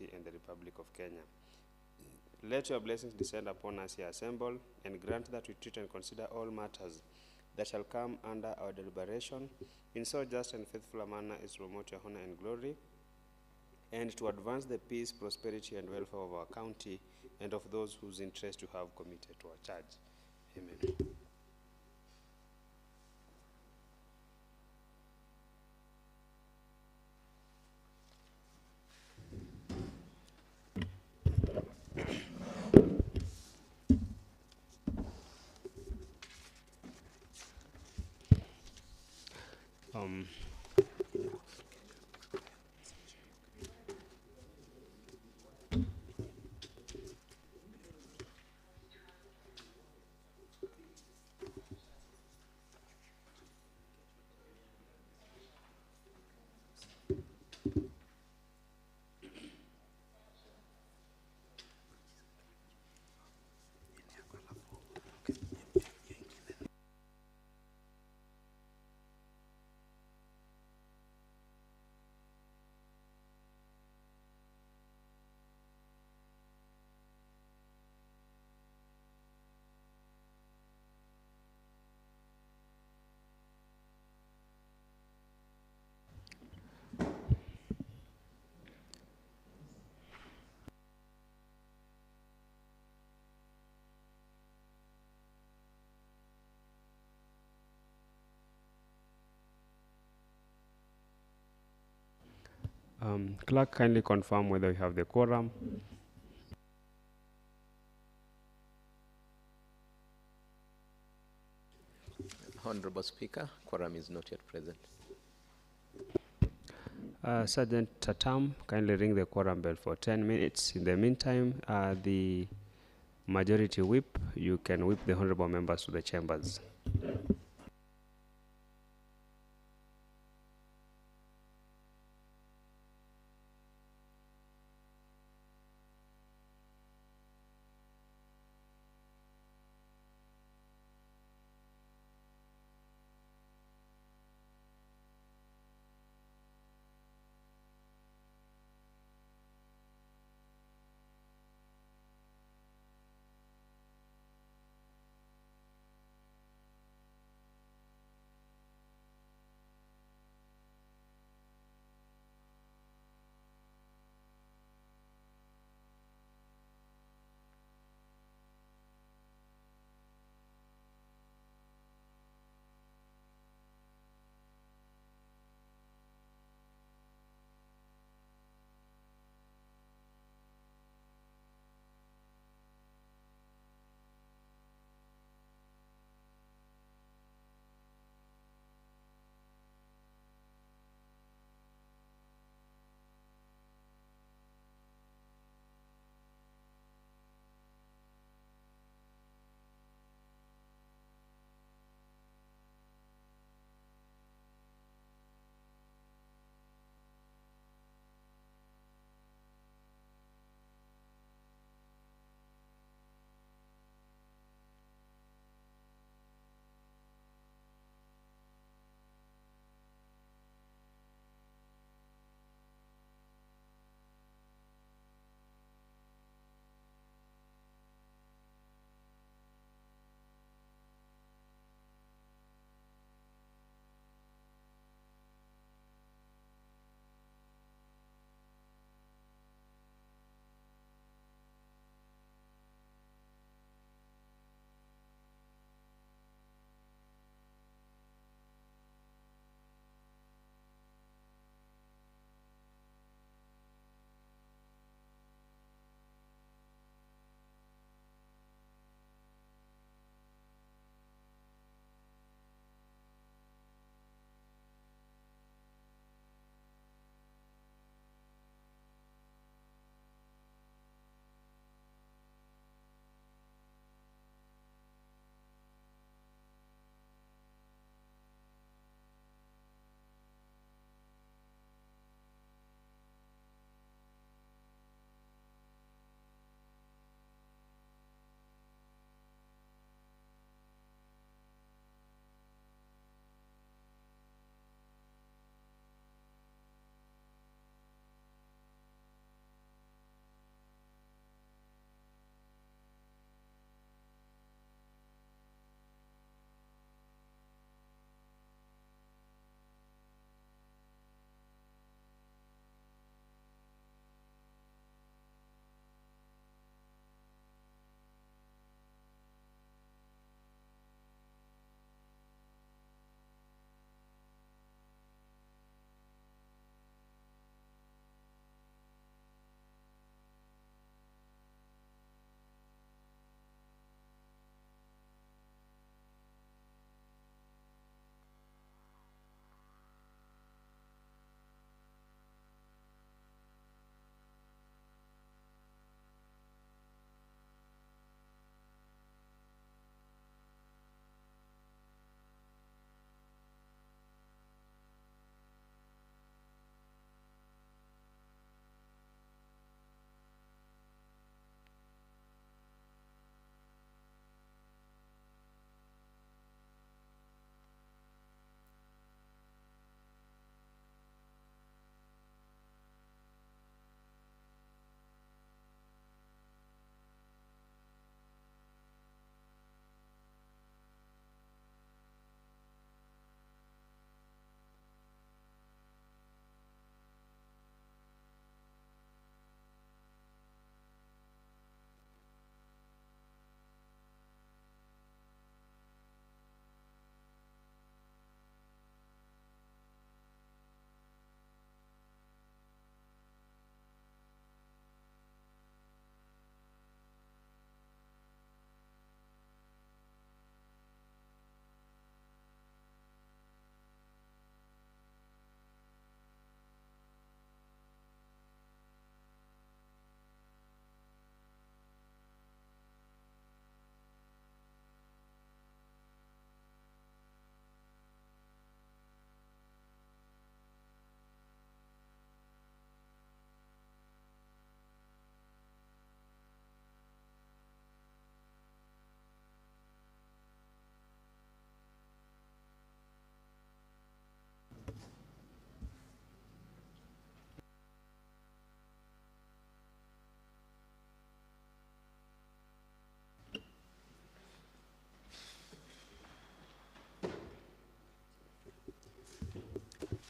County and the Republic of Kenya. Let your blessings descend upon us here assembled, and grant that we treat and consider all matters that shall come under our deliberation in so just and faithful a manner as to promote your honor and glory, and to advance the peace, prosperity, and welfare of our county and of those whose interest you have committed to our charge. Amen. Clerk, kindly confirm whether we have the quorum. Honorable Speaker, quorum is not yet present. Sergeant Tatam, kindly ring the quorum bell for 10 minutes. In the meantime, the majority whip, you can whip the honorable members to the chambers.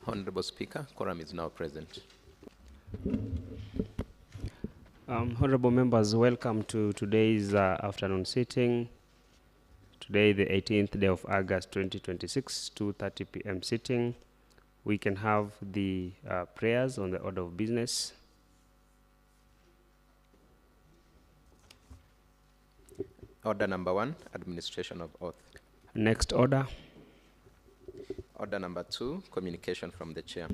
Honorable Speaker, quorum is now present. Honorable members, welcome to today's afternoon sitting. Today, the 18th day of August 2026, 2:30 p.m. sitting. We can have the prayers on the order of business. Order number 1, administration of oath. Next order. Order number 2, communication from the chair.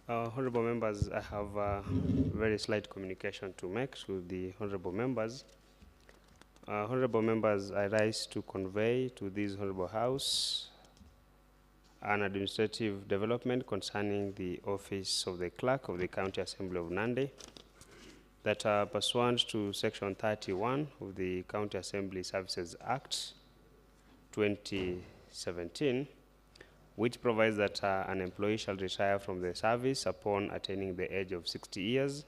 Honorable members, I have a very slight communication to make to the honorable members. Honorable members, I rise to convey to this honorable house an administrative development concerning the office of the clerk of the County Assembly of Nandi, that pursuant to Section 31 of the County Assembly Services Act 2017, which provides that an employee shall retire from the service upon attaining the age of 60 years.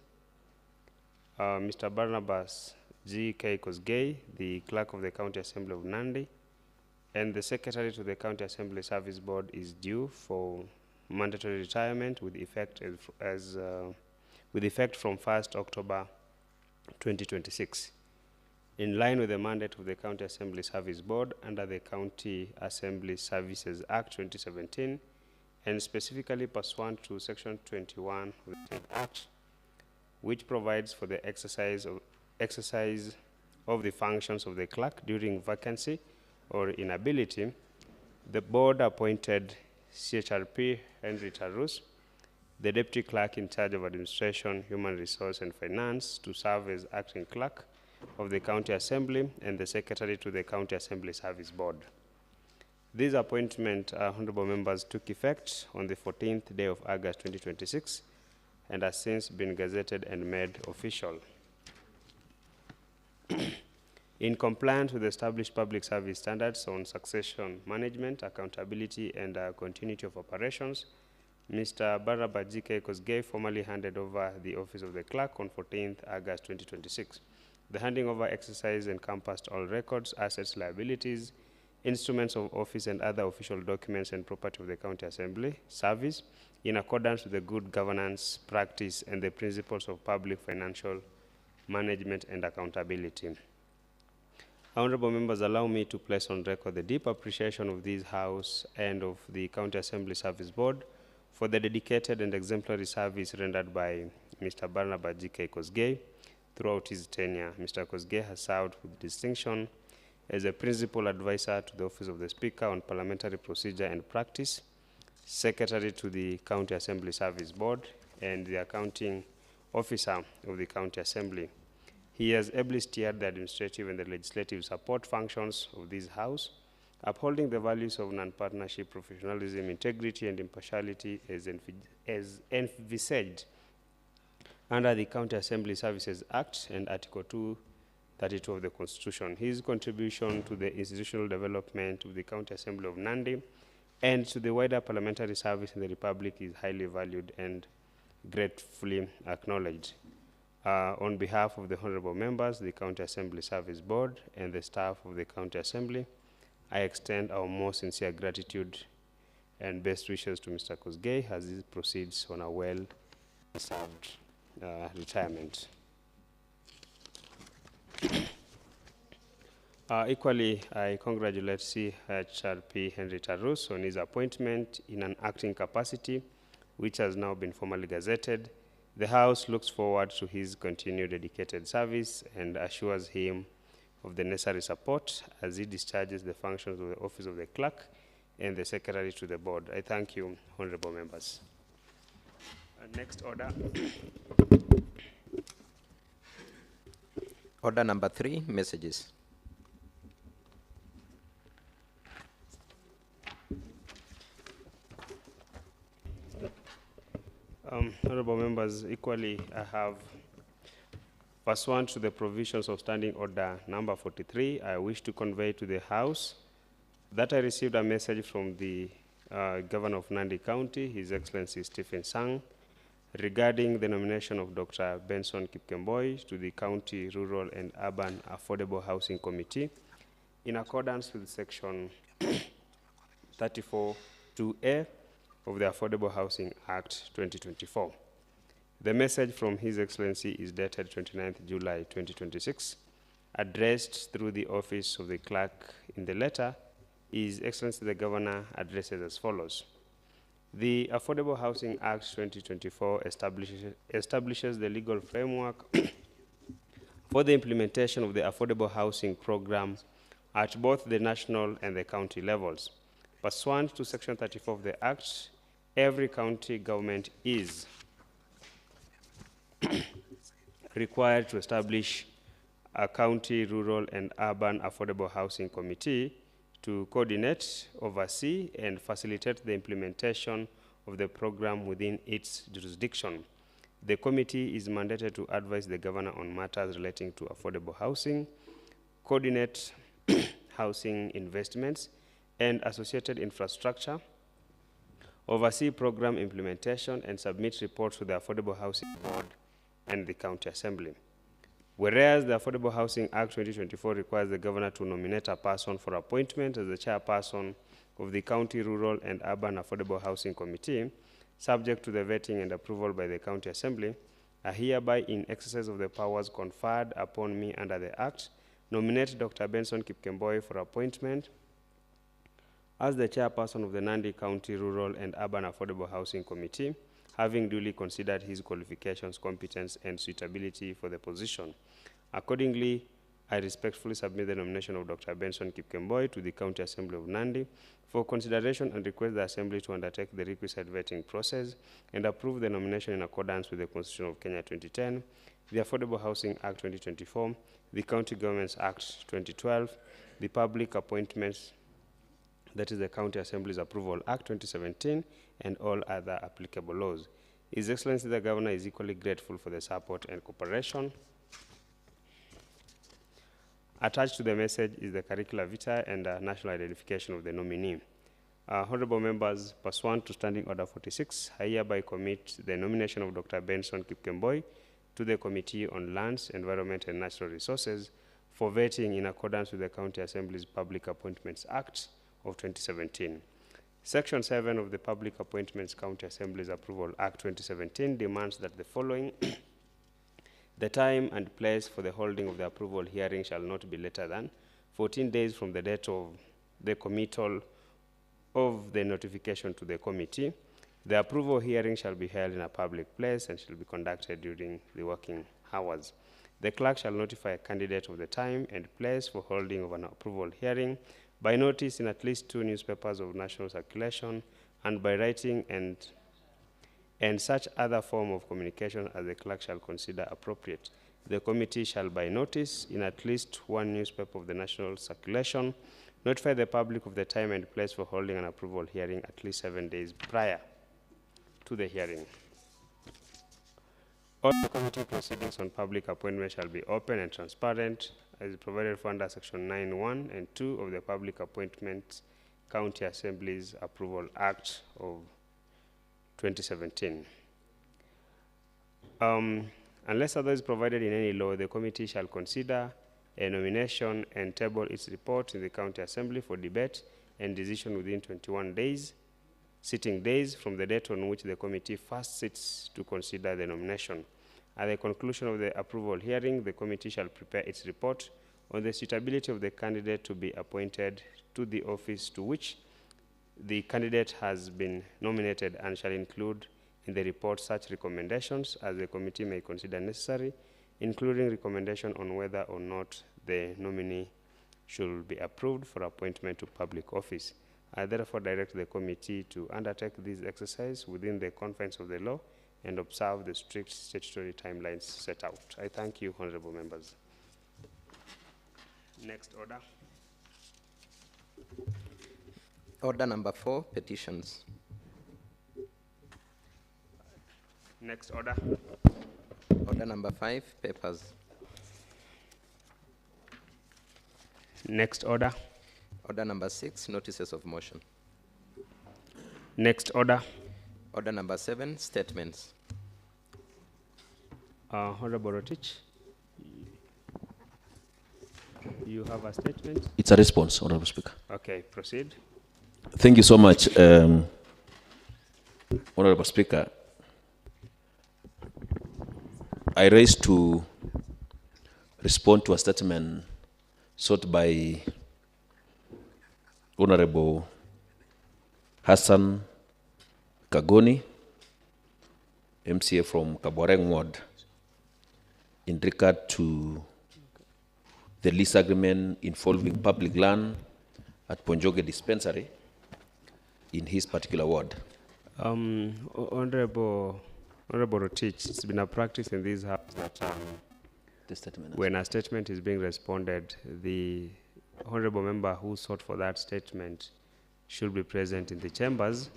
Mr. Barnabas G.K. Kosgei, the clerk of the County Assembly of Nandi, and the secretary to the County Assembly Service Board is due for mandatory retirement with effect with effect from 1st October 2026. In line with the mandate of the County Assembly Service Board under the County Assembly Services Act 2017, and specifically pursuant to Section 21 of the same Act, which provides for the exercise of the functions of the clerk during vacancy or inability, the board appointed CHRP Henry Tarus, the deputy clerk in charge of administration, human resource, and finance, to serve as acting clerk of the County Assembly and the secretary to the County Assembly Service Board. This appointment, honorable members, took effect on the 14th day of August 2026 and has since been gazetted and made official. In compliance with the established public service standards on succession management, accountability, and continuity of operations, Mr. Barnabas G.K. Kosgei formally handed over the office of the clerk on 14th August 2026. The handing over exercise encompassed all records, assets, liabilities, instruments of office, and other official documents and property of the County Assembly Service in accordance with the good governance practice and the principles of public financial management and accountability. Honorable members, allow me to place on record the deep appreciation of this House and of the County Assembly Service Board for the dedicated and exemplary service rendered by Mr. Barnabas G.K. Kosgei throughout his tenure. Mr. Kosgei has served with distinction as a principal advisor to the Office of the Speaker on Parliamentary Procedure and Practice, Secretary to the County Assembly Service Board, and the Accounting Officer of the County Assembly. He has ably steered the administrative and the legislative support functions of this House, upholding the values of non-partnership, professionalism, integrity, and impartiality as envisaged under the County Assembly Services Act and Article 232 of the Constitution. His contribution to the institutional development of the County Assembly of Nandi and to the wider parliamentary service in the Republic is highly valued and gratefully acknowledged. On behalf of the honorable members, the County Assembly Service Board, and the staff of the County Assembly, I extend our most sincere gratitude and best wishes to Mr. Kosgei as he proceeds on a well-served retirement. Equally, I congratulate CHRP Henry Tarus on his appointment in an acting capacity, which has now been formally gazetted. The House looks forward to his continued dedicated service and assures him of the necessary support as he discharges the functions of the Office of the Clerk and the Secretary to the Board. I thank you, honorable members. Next order. Order number 3, messages. Honorable members, equally I have, pursuant to the provisions of Standing Order number 43, I wish to convey to the House that I received a message from the Governor of Nandi County, His Excellency Stephen Sang, regarding the nomination of Dr. Benson Kipkemboi to the County Rural and Urban Affordable Housing Committee in accordance with Section 34(2)(a) of the Affordable Housing Act 2024. The message from His Excellency is dated 29th July 2026, addressed through the office of the clerk. In the letter, His Excellency the Governor addresses as follows. The Affordable Housing Act 2024 establishes the legal framework for the implementation of the affordable housing program at both the national and the county levels. Pursuant to Section 34 of the Act, every county government is required to establish a county rural and urban affordable housing committee to coordinate, oversee, and facilitate the implementation of the program within its jurisdiction. The committee is mandated to advise the governor on matters relating to affordable housing, coordinate housing investments and associated infrastructure, oversee program implementation, and submit reports to the Affordable Housing Board and the County Assembly. Whereas the Affordable Housing Act 2024 requires the governor to nominate a person for appointment as the chairperson of the County Rural and Urban Affordable Housing Committee, subject to the vetting and approval by the County Assembly, I hereby, in exercise of the powers conferred upon me under the Act, nominate Dr. Benson Kipkemboi for appointment as the chairperson of the Nandi County Rural and Urban Affordable Housing Committee, having duly considered his qualifications, competence, and suitability for the position. Accordingly, I respectfully submit the nomination of Dr. Benson Kipkemboi to the County Assembly of Nandi for consideration and request the Assembly to undertake the requisite vetting process and approve the nomination in accordance with the Constitution of Kenya 2010, the Affordable Housing Act 2024, the County Governments Act 2012, the Public Appointments, that is the County Assembly's Approval Act 2017, and all other applicable laws. His Excellency the Governor is equally grateful for the support and cooperation. Attached to the message is the curricula vitae and national identification of the nominee. Honorable members, pursuant to Standing Order 46, I hereby commit the nomination of Dr. Benson Kipkemboi to the Committee on Lands, Environment, and Natural Resources for vetting in accordance with the County Assembly's Public Appointments Act of 2017. Section 7 of the Public Appointments County Assembly's Approval Act 2017 demands that the following: the time and place for the holding of the approval hearing shall not be later than 14 days from the date of the committal of the notification to the committee. The approval hearing shall be held in a public place and shall be conducted during the working hours. The clerk shall notify a candidate of the time and place for holding of an approval hearing by notice in at least 2 newspapers of national circulation and by writing and such other form of communication as the clerk shall consider appropriate. The committee shall by notice in at least 1 newspaper of the national circulation notify the public of the time and place for holding an approval hearing at least 7 days prior to the hearing. All the committee proceedings on public appointment shall be open and transparent as provided for under Section 9(1) and 2 of the Public Appointments County Assemblies Approval Act of 2017. Unless otherwise provided in any law, the committee shall consider a nomination and table its report in the County Assembly for debate and decision within 21 sitting days from the date on which the committee first sits to consider the nomination. At the conclusion of the approval hearing, the committee shall prepare its report on the suitability of the candidate to be appointed to the office to which the candidate has been nominated and shall include in the report such recommendations as the committee may consider necessary, including recommendation on whether or not the nominee should be approved for appointment to public office. I therefore direct the committee to undertake this exercise within the confines of the law and observe the strict statutory timelines set out. I thank you, honorable members. Next order. Order number 4, petitions. Next order. Order number 5, papers. Next order. Order number 6, notices of motion. Next order. Order number 7, statements. Honorable Rotich, you have a statement? It's a response, Honorable Speaker. Okay, proceed. Thank you so much, Honorable Speaker. I raised to respond to a statement sought by Honorable Hassan Kagoni, MCA from Kaboreng Ward, in regard to the lease agreement involving public land at Ponjoge Dispensary in his particular ward. Honorable Rotich, it's been a practice in this house that The statement. when a statement is being responded, the honorable member who sought for that statement should be present in the chambers.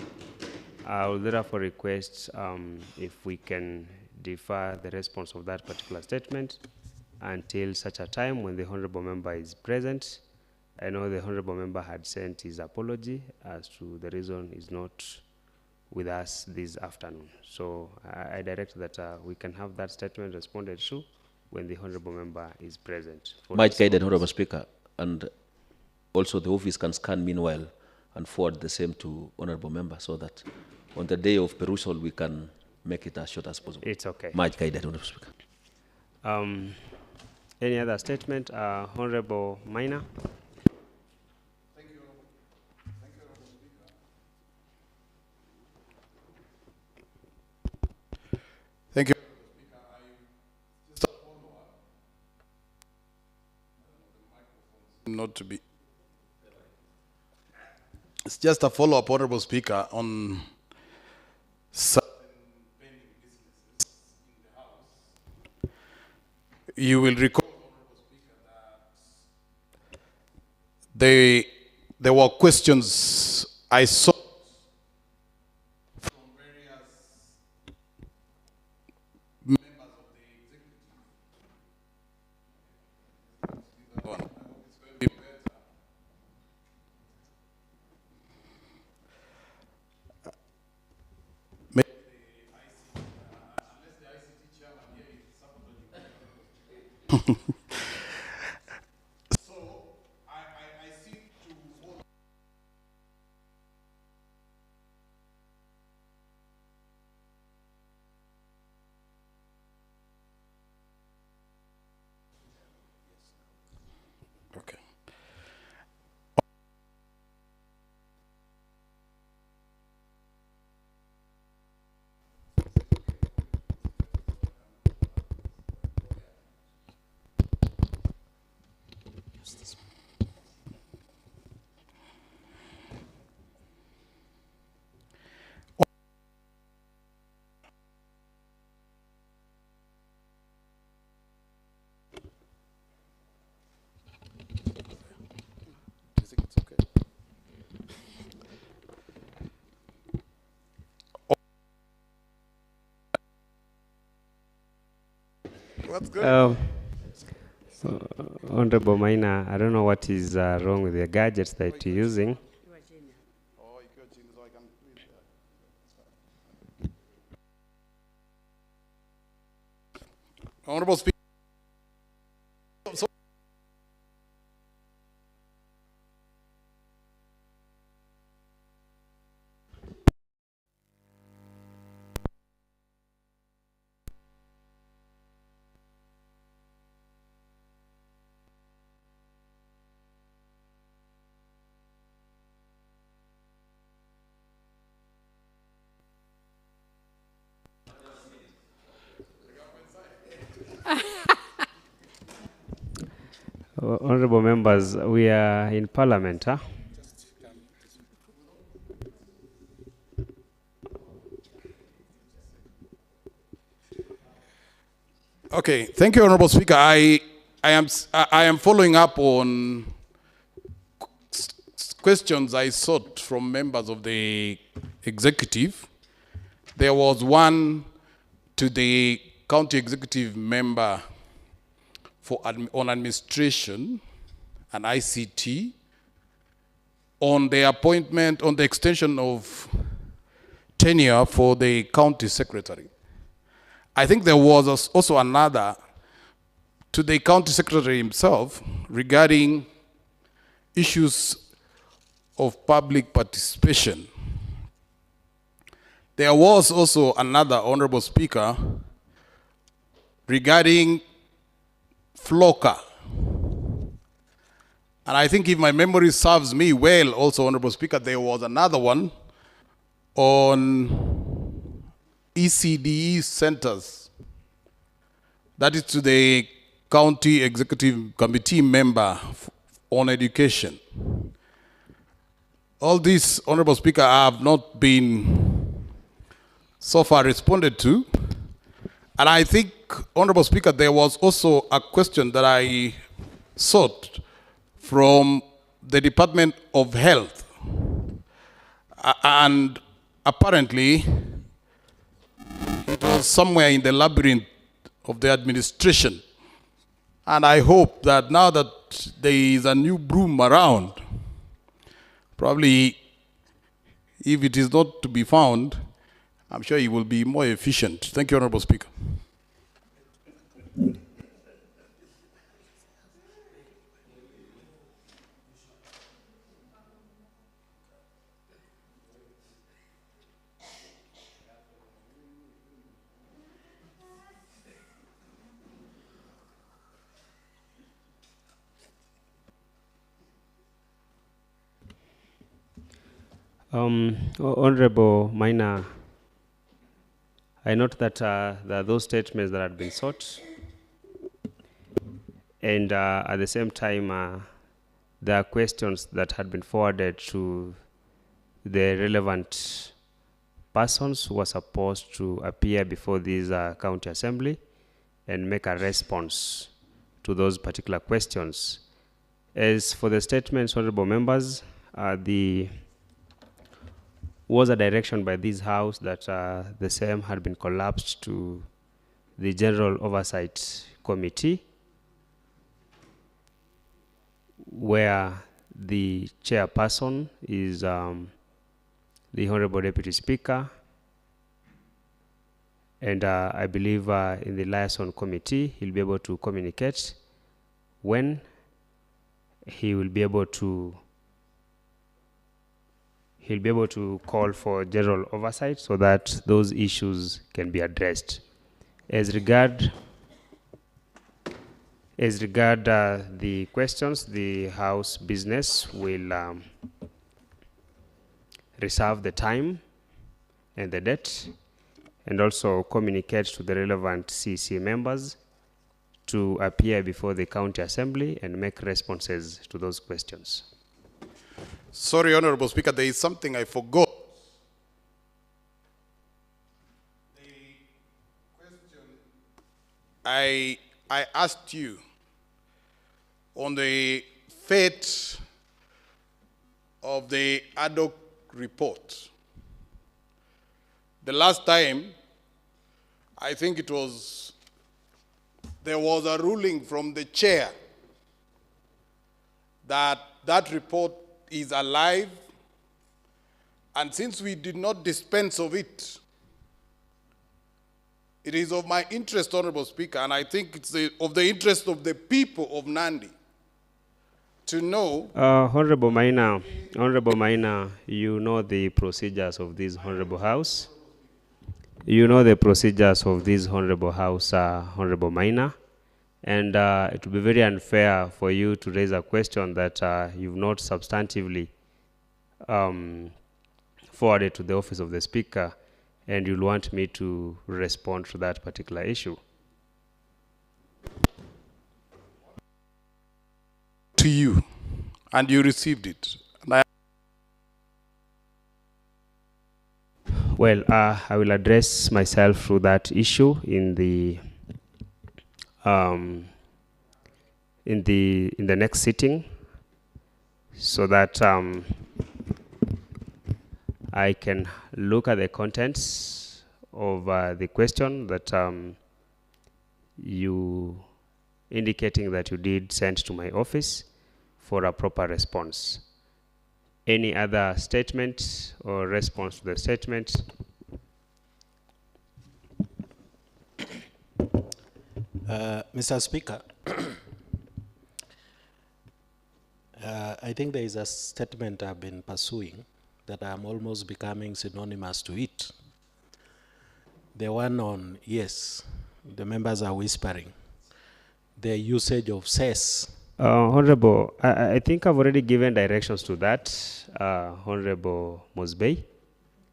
I will therefore request if we can defer the response of that particular statement until such a time when the honorable member is present. I know the honorable member had sent his apology as to the reason he's not with us this afternoon. So I direct that we can have that statement responded to when the honorable member is present. Much guided, Honorable Speaker, and also the office can scan meanwhile and forward the same to Honorable Member so that on the day of perusal we can make it as short as possible. It's okay. Much guided, Honorable Speaker. Any other statement? Honorable Minor? Thank you. Not to be. It's just a follow-up, Honorable Speaker, on certain pending businesses in the House. You will recall, Honorable Speaker, that there were questions I saw from various members of the executive. I hope it's going to be better. Maybe the ICT, unless the ICT chairman here is sabotaging. So I seek to follow. Okay. I think it's okay. What's good? Honorable Minor, I don't know what is wrong with the gadgets that you're using. Oh, you got so I can read that. Honorable Speaker. Honorable members, we are in Parliament, huh? Okay, thank you, Honorable Speaker. I am following up on questions I sought from members of the executive. There was one to the county executive member for on administration and ICT on the appointment, on the extension of tenure for the county secretary. I think there was also another to the county secretary himself regarding issues of public participation. There was also another, Honorable Speaker, regarding FLOCA. And I think if my memory serves me well, also, Honorable Speaker, there was another one on ECDE centers. That is to the County Executive Committee member on education. All these, Honorable Speaker, have not been so far responded to. And I think, Honorable Speaker, there was also a question that I sought from the Department of Health. And apparently, it was somewhere in the labyrinth of the administration. And I hope that now that there is a new broom around, probably if it is not to be found, I'm sure it will be more efficient. Thank you, Honorable Speaker. Honorable Maina, I note that there are those statements that had been sought, and at the same time, there are questions that had been forwarded to the relevant persons who are supposed to appear before this county assembly and make a response to those particular questions. As for the statements, honorable members, was a direction by this House that the same had been collapsed to the General Oversight Committee, where the chairperson is the Honorable Deputy Speaker, and I believe in the liaison committee he'll be able to communicate when he will be able to call for general oversight so that those issues can be addressed. As regard the questions, the House business will reserve the time and the date, and also communicate to the relevant CC members to appear before the county assembly and make responses to those questions. Sorry, Honorable Speaker, there is something I forgot. The question I asked you on the fate of the ad hoc report. The last time, I think there was a ruling from the chair that that report is alive, and since we did not dispense of it, it is of my interest, Honorable Speaker, and I think it's of the interest of the people of Nandi to know. Honorable Maina, you know the procedures of this Honorable House. You know the procedures of this Honorable House, Honorable Maina, and it would be very unfair for you to raise a question that you've not substantively forwarded to the office of the Speaker, and you'll want me to respond to that particular issue. To you, and you received it. And well, I will address myself through that issue in the next sitting, so that I can look at the contents of the question that you indicating that you did send to my office for a proper response. Any other statement or response to the statement? Mr. Speaker, I think there is a statement I've been pursuing that I'm almost becoming synonymous to it. The one on, yes, the members are whispering, the usage of cess. Honorable, I think I've already given directions to that, Honorable Mosbey.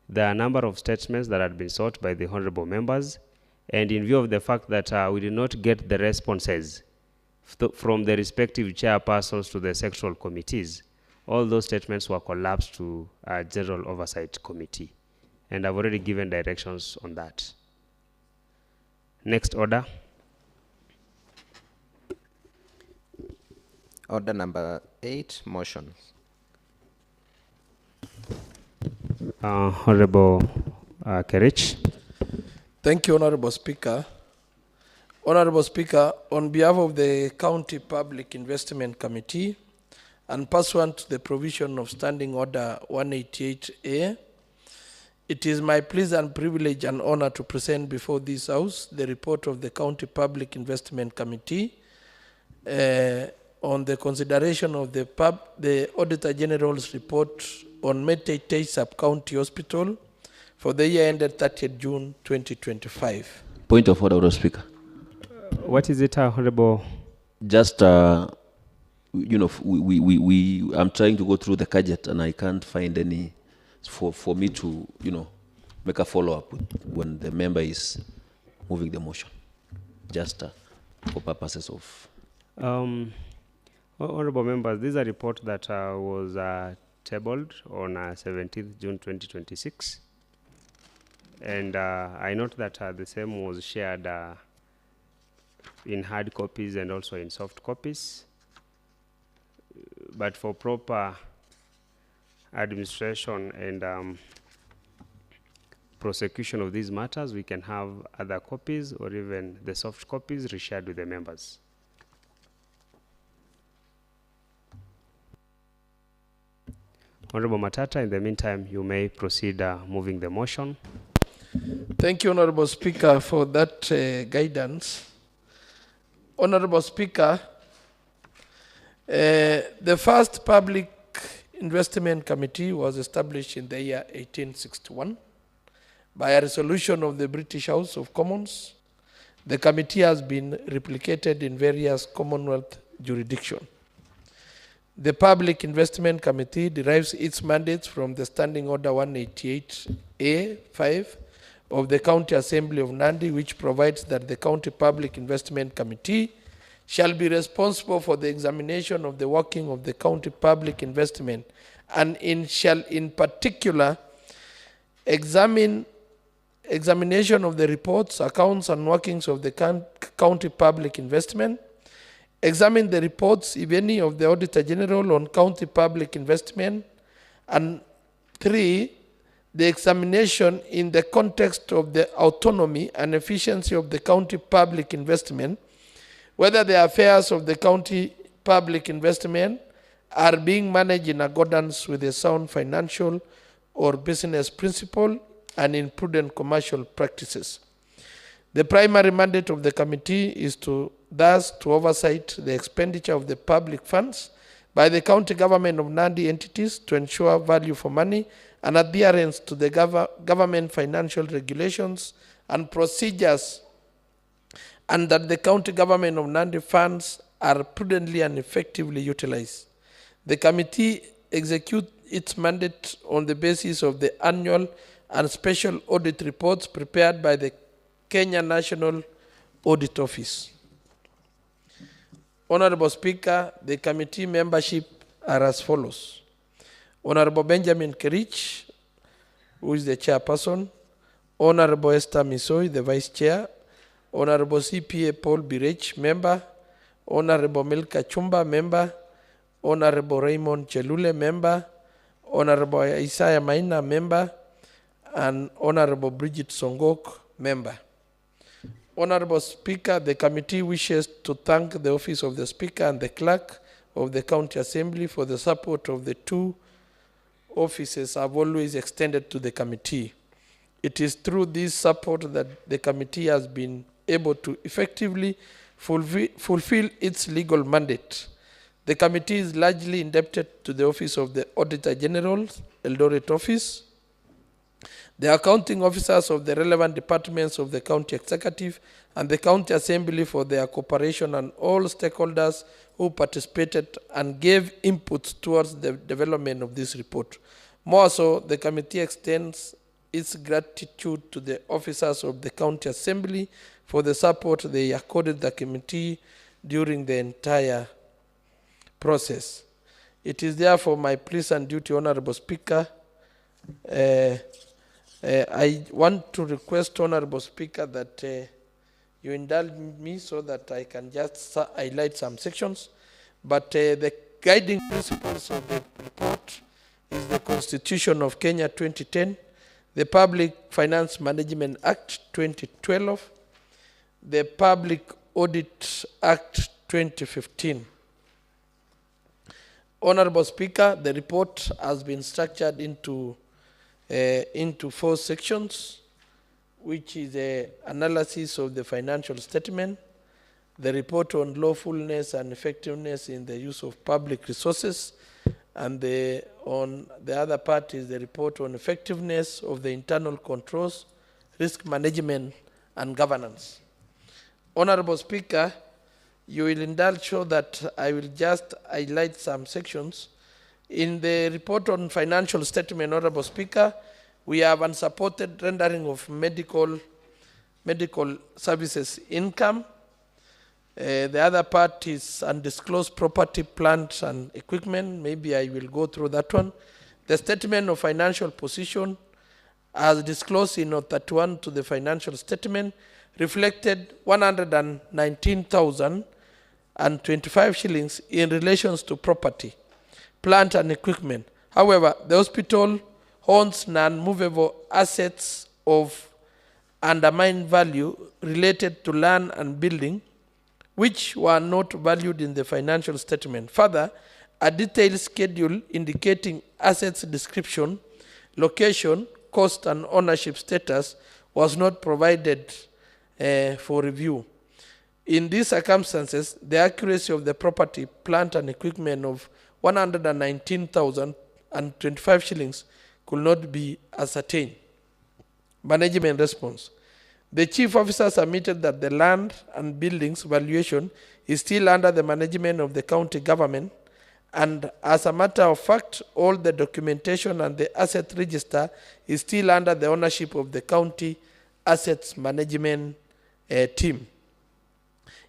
There are a number of statements that had been sought by the honorable members, and in view of the fact that we did not get the responses from the respective chairpersons to the sectoral committees, all those statements were collapsed to a General Oversight Committee, and I've already given directions on that. Next order. Order number 8, motions. Honorable Kerich. Thank you, Honorable Speaker. Honorable Speaker, on behalf of the County Public Investment Committee and pursuant to the provision of Standing Order 188A, it is my pleasure and privilege and honor to present before this House the report of the County Public Investment Committee on the consideration of the Auditor General's report on Meitei Sub-County Hospital for the year ended 30th June 2025. Point of order, Speaker. What is it, Honorable? Just, I'm trying to go through the budget and I can't find any for me to, make a follow-up when the member is moving the motion. Just for purposes of... Honorable members, this is a report that was tabled on 17th June 2026. And I note that the same was shared in hard copies and also in soft copies. But for proper administration and prosecution of these matters, we can have other copies or even the soft copies reshared with the members. Honorable Matata, in the meantime, you may proceed moving the motion. Thank you, Honorable Speaker, for that guidance. Honorable Speaker, the first Public Investment Committee was established in the year 1861 by a resolution of the British House of Commons. The committee has been replicated in various Commonwealth jurisdictions. The Public Investment Committee derives its mandates from the Standing Order 188A-5 of the County Assembly of Nandi, which provides that the County Public Investment Committee shall be responsible for the examination of the working of the county public investment and shall in particular examination of the reports, accounts, and workings of the county public investment, examine the reports, if any, of the Auditor General on county public investment, and 3, the examination in the context of the autonomy and efficiency of the county public investment, whether the affairs of the county public investment are being managed in accordance with a sound financial or business principle and in prudent commercial practices. The primary mandate of the committee is to oversight the expenditure of the public funds by the county government of Nandi entities to ensure value for money and adherence to the government financial regulations and procedures, and that the county government of Nandi funds are prudently and effectively utilized. The committee executes its mandate on the basis of the annual and special audit reports prepared by the Kenya National Audit Office. Honorable Speaker, the committee membership are as follows. Honorable Benjamin Kerich, who is the chairperson. Honorable Esther Misoi, the vice chair. Honorable CPA Paul Birech, member. Honorable Milka Chumba, member. Honorable Raymond Chelule, member. Honorable Isaiah Maina, member. And Honorable Bridget Songok, member. Honorable Speaker, the committee wishes to thank the Office of the Speaker and the Clerk of the County Assembly for the support of the two offices have always extended to the committee. It is through this support that the committee has been able to effectively fulfill its legal mandate. The committee is largely indebted to the Office of the Auditor General, Eldoret Office, the accounting officers of the relevant departments of the county executive, and the county assembly for their cooperation, and all stakeholders who participated and gave inputs towards the development of this report. More so, the committee extends its gratitude to the officers of the county assembly for the support they accorded the committee during the entire process. It is therefore my pleasant duty, Honorable Speaker, I want to request, Honorable Speaker, that you indulge me so that I can just highlight some sections. But the guiding principles of the report is the Constitution of Kenya 2010, the Public Finance Management Act 2012, the Public Audit Act 2015. Honorable Speaker, the report has been structured into 4 sections, which is the analysis of the financial statement, the report on lawfulness and effectiveness in the use of public resources, and on the other part is the report on effectiveness of the internal controls, risk management, and governance. Honorable Speaker, you will indulge so that I will just highlight some sections. In the report on financial statement, Honorable Speaker, we have unsupported rendering of medical services income. The other part is undisclosed property, plant, and equipment. Maybe I will go through that one. The statement of financial position, as disclosed in Note 31 to the financial statement, reflected 119,025 shillings in relation to property, plant, and equipment. However, the hospital owns non-movable assets of undermined value related to land and building, which were not valued in the financial statement. Further, a detailed schedule indicating assets description, location, cost, and ownership status was not provided for review. In these circumstances, the accuracy of the property, plant, and equipment of 119,025 shillings could not be ascertained. Management response. The chief officer submitted that the land and buildings valuation is still under the management of the county government, and as a matter of fact, all the documentation and the asset register is still under the ownership of the county assets management team.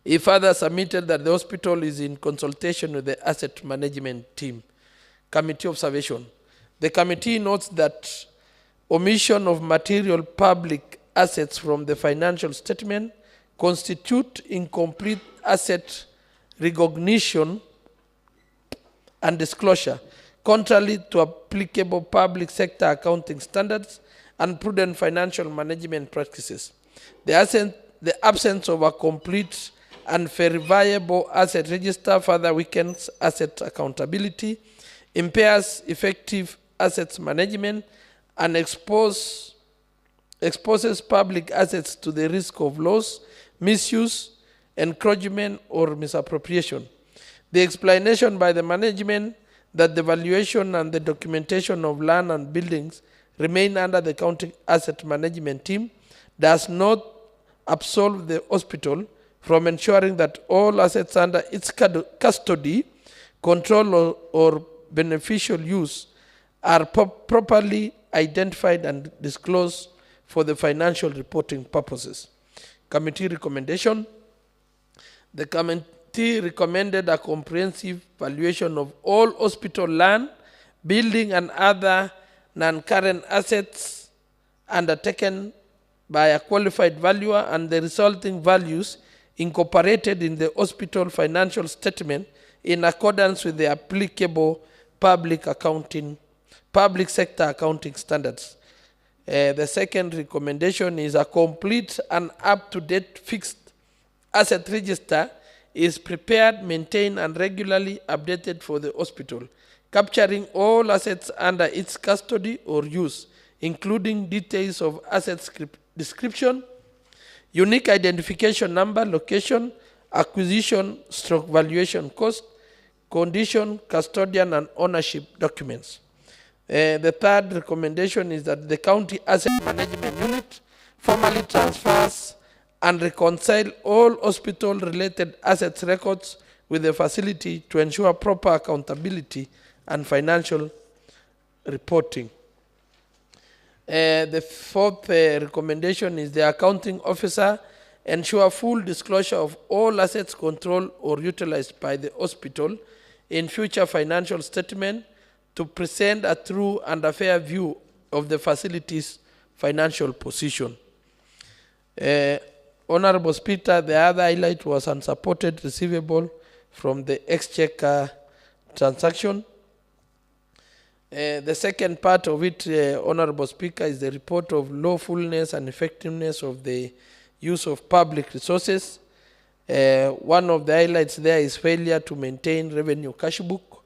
He further submitted that the hospital is in consultation with the asset management team. Committee observation. The committee notes that omission of material public assets from the financial statement constitute incomplete asset recognition and disclosure, contrary to applicable public sector accounting standards and prudent financial management practices. The absence of a complete and verifiable asset register further weakens asset accountability, impairs effective assets management, and exposes public assets to the risk of loss, misuse, encroachment, or misappropriation. The explanation by the management that the valuation and the documentation of land and buildings remain under the county asset management team does not absolve the hospital from ensuring that all assets under its custody, control, or beneficial use are properly identified and disclosed for the financial reporting purposes. Committee recommendation. The committee recommended a comprehensive valuation of all hospital land, building, and other non-current assets undertaken by a qualified valuer, and the resulting values incorporated in the hospital financial statement in accordance with the applicable public sector accounting standards. The second recommendation is a complete and up-to-date fixed asset register is prepared, maintained, and regularly updated for the hospital, capturing all assets under its custody or use, including details of asset description, unique identification number, location, acquisition / valuation cost, condition, custodian, and ownership documents. The third recommendation is that the county asset management unit formally transfers and reconcile all hospital-related assets records with the facility to ensure proper accountability and financial reporting. The fourth recommendation is the accounting officer ensure full disclosure of all assets controlled or utilized by the hospital in future financial statement to present a true and a fair view of the facility's financial position. Honorable Speaker, the other highlight was unsupported receivable from the exchequer transaction. The second part of it, Honorable Speaker, is the report of lawfulness and effectiveness of the use of public resources. One of the highlights there is failure to maintain revenue cash book.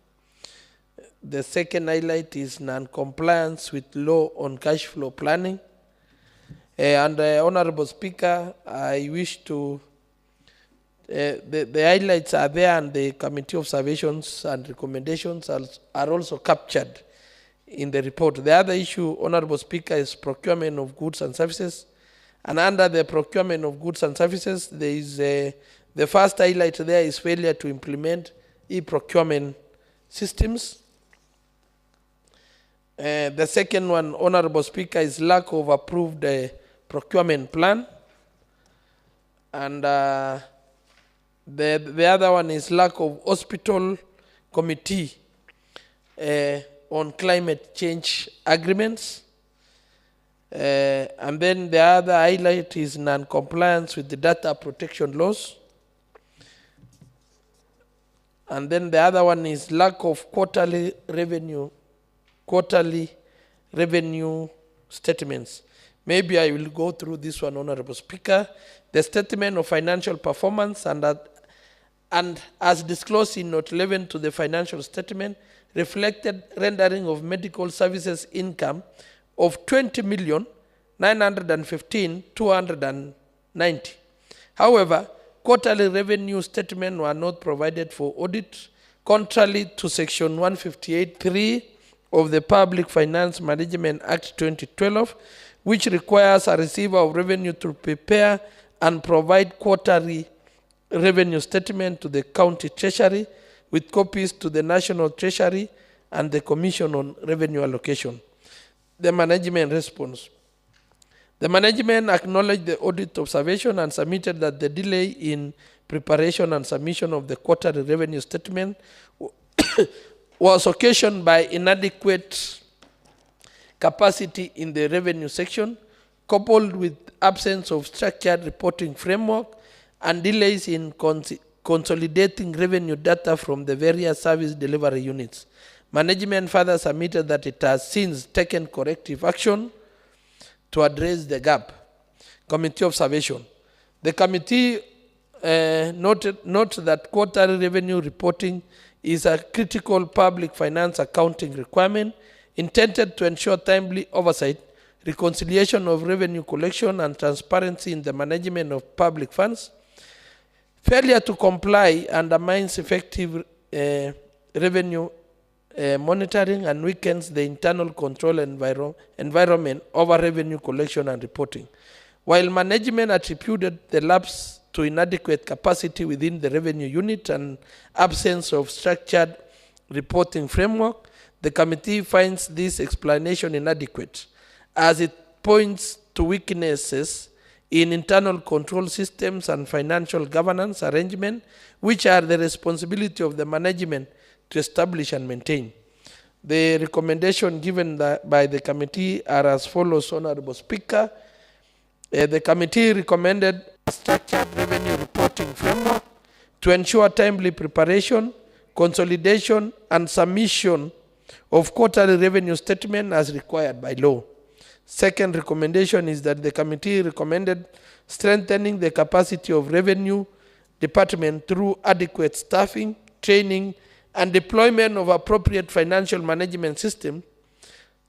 The second highlight is non-compliance with law on cash flow planning. Honorable Speaker, I wish to, the highlights are there, and the committee observations and recommendations are also captured in the report. The other issue, Honorable Speaker, is procurement of goods and services. And under the procurement of goods and services, there is the first highlight there is failure to implement e-procurement systems. The second one, Honorable Speaker, is lack of approved procurement plan. And the other one is lack of hospital committee on climate change agreements. And then the other highlight is non-compliance with the data protection laws. And then the other one is lack of quarterly revenue statements. Maybe I will go through this one, Honorable Speaker. The statement of financial performance and as disclosed in Note 11 to the financial statement reflected rendering of medical services income of 20,915,290. However, quarterly revenue statements were not provided for audit, contrary to Section 158(3) of the Public Finance Management Act 2012, which requires a receiver of revenue to prepare and provide quarterly revenue statement to the county treasury with copies to the National Treasury and the Commission on Revenue Allocation. The management response. The management acknowledged the audit observation and submitted that the delay in preparation and submission of the quarterly revenue statement was occasioned by inadequate capacity in the revenue section, coupled with absence of structured reporting framework and delays in consolidating revenue data from the various service delivery units. Management further submitted that it has since taken corrective action to address the gap. Committee observation. The committee note that quarterly revenue reporting is a critical public finance accounting requirement intended to ensure timely oversight, reconciliation of revenue collection, and transparency in the management of public funds. Failure to comply undermines effective revenue monitoring and weakens the internal control environment over revenue collection and reporting. While management attributed the lapse to inadequate capacity within the revenue unit and absence of structured reporting framework, the committee finds this explanation inadequate, as it points to weaknesses in internal control systems and financial governance arrangement, which are the responsibility of the management to establish and maintain. The recommendation given by the committee are as follows, Honorable Speaker. The committee recommended a structured revenue reporting framework to ensure timely preparation, consolidation, and submission of quarterly revenue statement as required by law. Second recommendation is that the committee recommended strengthening the capacity of revenue department through adequate staffing, training, and deployment of appropriate financial management system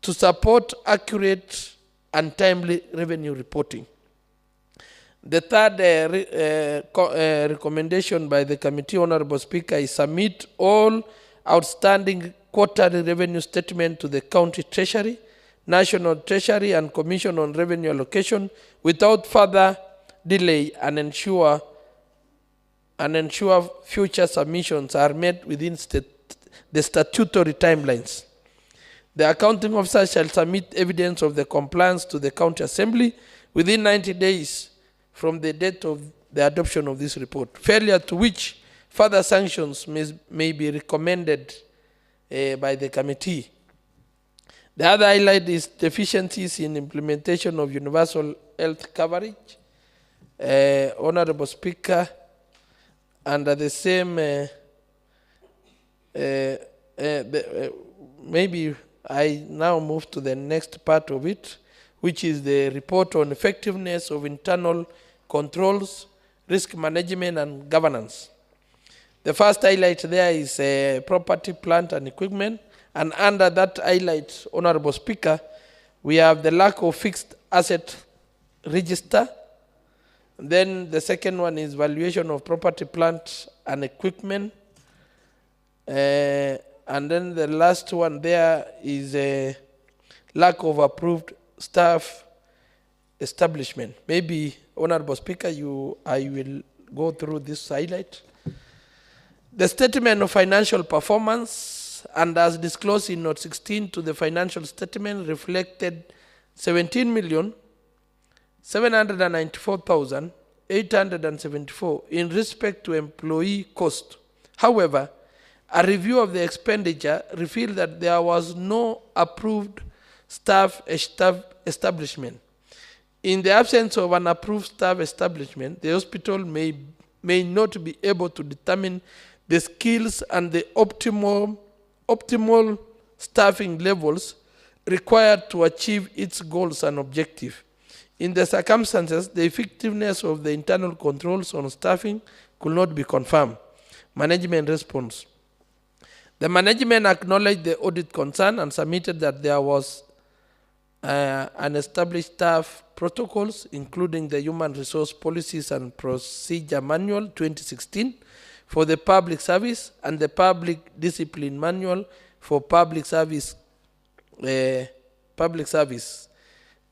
to support accurate and timely revenue reporting. The third recommendation by the committee, Honorable Speaker, is submit all outstanding quarterly revenue statement to the county treasury, national treasury, and commission on revenue allocation without further delay, and ensure future submissions are made within the statutory timelines. The accounting officer shall submit evidence of the compliance to the county assembly within 90 days from the date of the adoption of this report, failure to which further sanctions may be recommended by the committee. The other highlight is deficiencies in implementation of universal health coverage. Honorable Speaker, under the same, maybe I now move to the next part of it, which is the report on effectiveness of internal controls, risk management, and governance. The first highlight there is property, plant, and equipment. And under that highlight, Honorable Speaker, we have the lack of fixed asset register. Then the second one is valuation of property, plant, and equipment. And then the last one there is a lack of approved staff establishment. Maybe, Honorable Speaker, I will go through this highlight. The statement of financial performance, and as disclosed in Note 16 to the financial statement, reflected 17,794,874 in respect to employee cost. However, a review of the expenditure revealed that there was no approved staff establishment. In the absence of an approved staff establishment, the hospital may not be able to determine the skills and the optimal staffing levels required to achieve its goals and objectives. In the circumstances, the effectiveness of the internal controls on staffing could not be confirmed. Management response. The management acknowledged the audit concern and submitted that there was unestablished staff protocols, including the Human Resource Policies and Procedure Manual 2016 for the public service and the Public Discipline Manual for public service,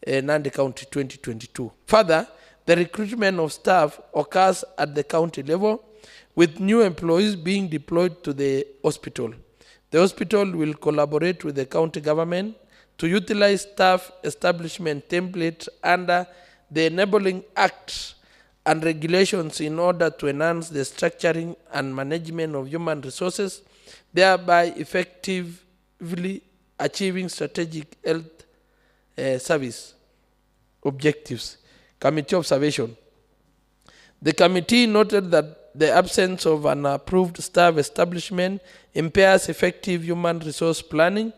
Nandi County 2022. Further, the recruitment of staff occurs at the county level, with new employees being deployed to the hospital. The hospital will collaborate with the county government to utilize staff establishment template under the Enabling Act and regulations in order to enhance the structuring and management of human resources, thereby effectively achieving strategic health service objectives. Committee observation. The committee noted that the absence of an approved staff establishment impairs effective human resource planning,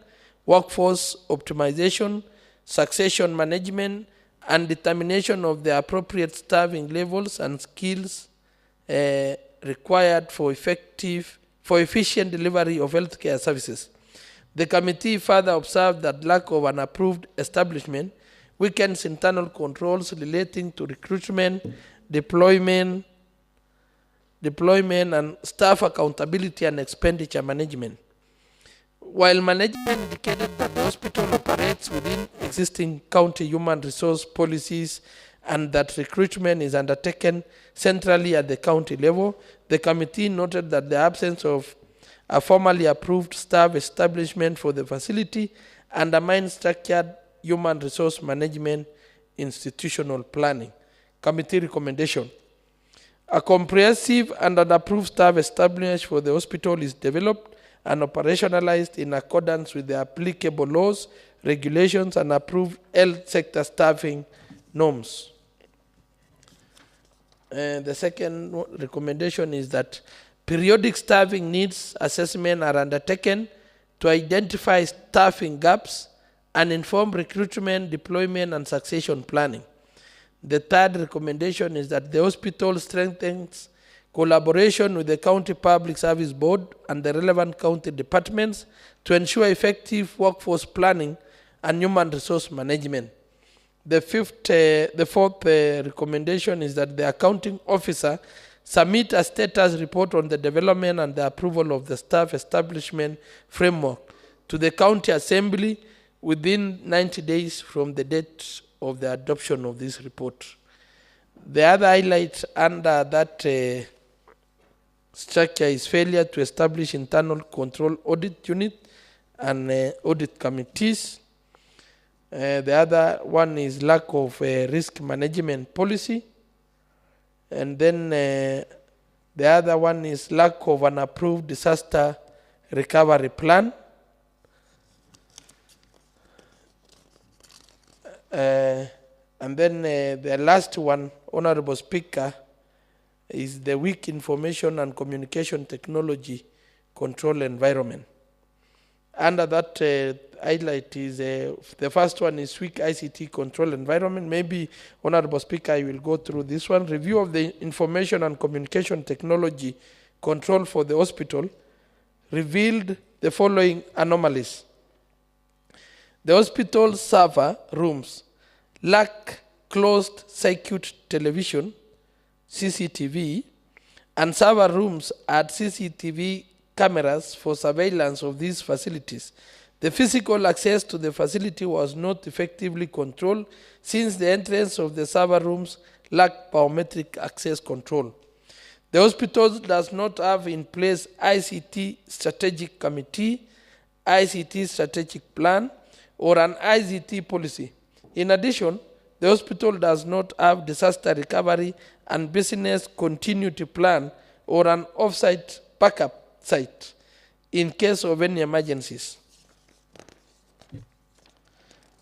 workforce optimization, succession management, and determination of the appropriate staffing levels and skills required for efficient delivery of healthcare services. The committee further observed that lack of an approved establishment weakens internal controls relating to recruitment, deployment, and staff accountability and expenditure management. While management indicated that the hospital operates within existing county human resource policies and that recruitment is undertaken centrally at the county level, the committee noted that the absence of a formally approved staff establishment for the facility undermines structured human resource management institutional planning. Committee recommendation. A comprehensive and an approved staff establishment for the hospital is developed and operationalized in accordance with the applicable laws, regulations, and approved health sector staffing norms. The second recommendation is that periodic staffing needs assessment are undertaken to identify staffing gaps and inform recruitment, deployment, and succession planning. The third recommendation is that the hospital strengthens collaboration with the County Public Service Board and the relevant county departments to ensure effective workforce planning and human resource management. The fourth recommendation is that the accounting officer submit a status report on the development and the approval of the staff establishment framework to the county assembly within 90 days from the date of the adoption of this report. The other highlight under that structure is failure to establish internal control audit unit and audit committees. The other one is lack of risk management policy. And then the other one is lack of an approved disaster recovery plan. And then the last one, Honorable Speaker, is the weak information and communication technology control environment. Under that highlight is the first one is weak ICT control environment. Maybe, Honorable Speaker, I will go through this one. Review of the information and communication technology control for the hospital revealed the following anomalies. The hospital server rooms lack closed circuit television, CCTV, and server rooms had CCTV cameras for surveillance of these facilities. The physical access to the facility was not effectively controlled since the entrance of the server rooms lacked biometric access control. The hospital does not have in place ICT strategic committee, ICT strategic plan, or an ICT policy. In addition, the hospital does not have disaster recovery and business continuity plan or an off-site backup site in case of any emergencies.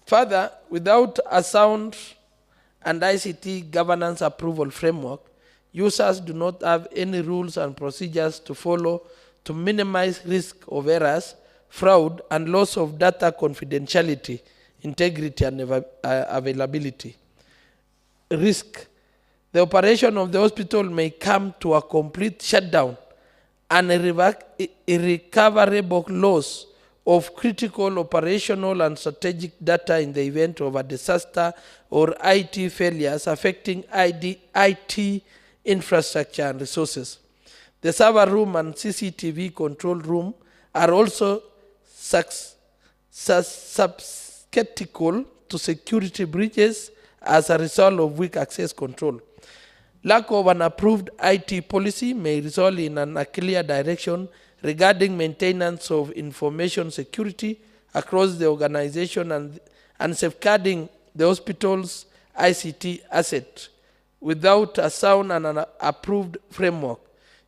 Further, without a sound and ICT governance approval framework, users do not have any rules and procedures to follow to minimize risk of errors, fraud, and loss of data confidentiality, integrity, and availability. Risk. The operation of the hospital may come to a complete shutdown and irrecoverable loss of critical operational and strategic data in the event of a disaster or IT failures affecting IT infrastructure and resources. The server room and CCTV control room are also susceptible to security breaches as a result of weak access control. Lack of an approved IT policy may result in a clear direction regarding maintenance of information security across the organization and safeguarding the hospital's ICT asset. Without a sound and an approved framework,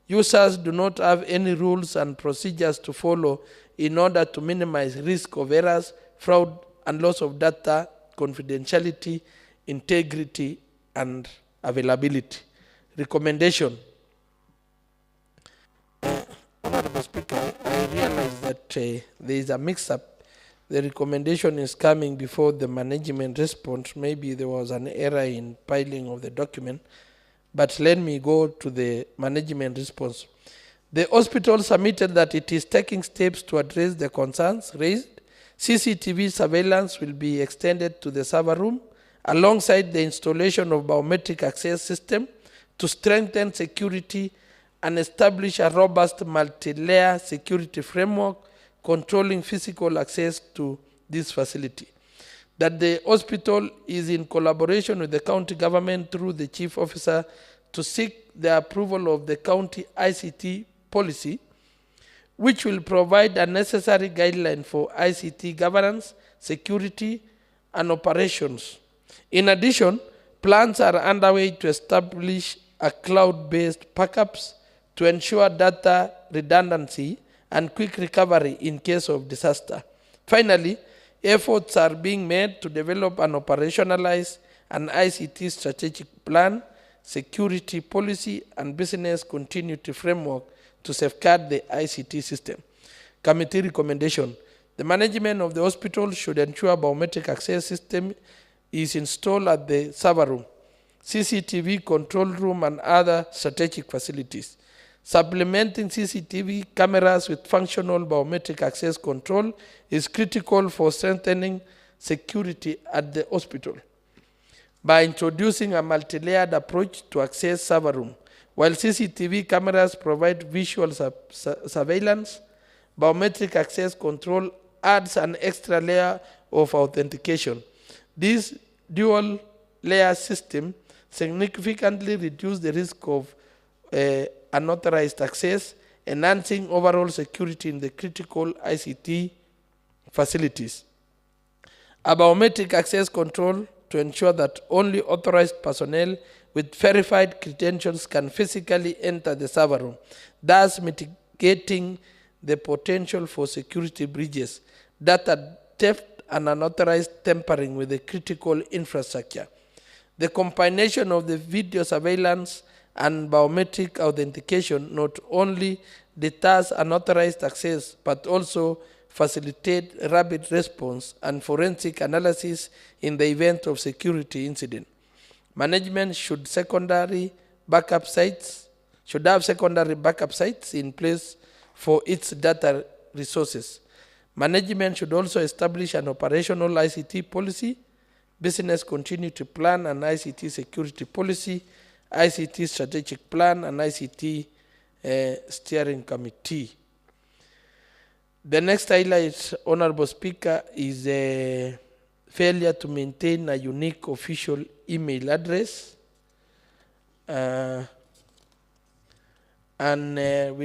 users do not have any rules and procedures to follow in order to minimize risk of errors, fraud, and loss of data, confidentiality, integrity, and availability. Recommendation. Honorable Speaker, I realize that there is a mix-up. The recommendation is coming before the management response. Maybe there was an error in piling of the document, but let me go to the management response. The hospital submitted that it is taking steps to address the concerns raised. CCTV surveillance will be extended to the server room alongside the installation of biometric access system to strengthen security and establish a robust multi-layer security framework controlling physical access to this facility. That the hospital is in collaboration with the county government through the chief officer to seek the approval of the county ICT policy, which will provide a necessary guideline for ICT governance, security, and operations. In addition, plans are underway to establish a cloud-based backups to ensure data redundancy and quick recovery in case of disaster. Finally, efforts are being made to develop and operationalize an ICT strategic plan, security policy, and business continuity framework to safeguard the ICT system. Committee recommendation. The management of the hospital should ensure biometric access system is installed at the server room, CCTV control room, and other strategic facilities. Supplementing CCTV cameras with functional biometric access control is critical for strengthening security at the hospital. by introducing a multi-layered approach to access server room. While CCTV cameras provide visual surveillance, biometric access control adds an extra layer of authentication. This dual-layer system significantly reduces the risk of unauthorized access, enhancing overall security in the critical ICT facilities. A biometric access control to ensure that only authorized personnel with verified credentials can physically enter the server room, thus mitigating the potential for security breaches, data theft, and unauthorized tampering with the critical infrastructure. The combination of the video surveillance and biometric authentication not only deters unauthorized access, but also facilitate rapid response and forensic analysis in the event of security incident. Management should have secondary backup sites in place for its data resources. Management should also establish an operational ICT policy, business continuity plan and ICT security policy, ICT strategic plan, and ICT steering committee. The next highlight, Honorable Speaker, is a failure to maintain a unique official email address. We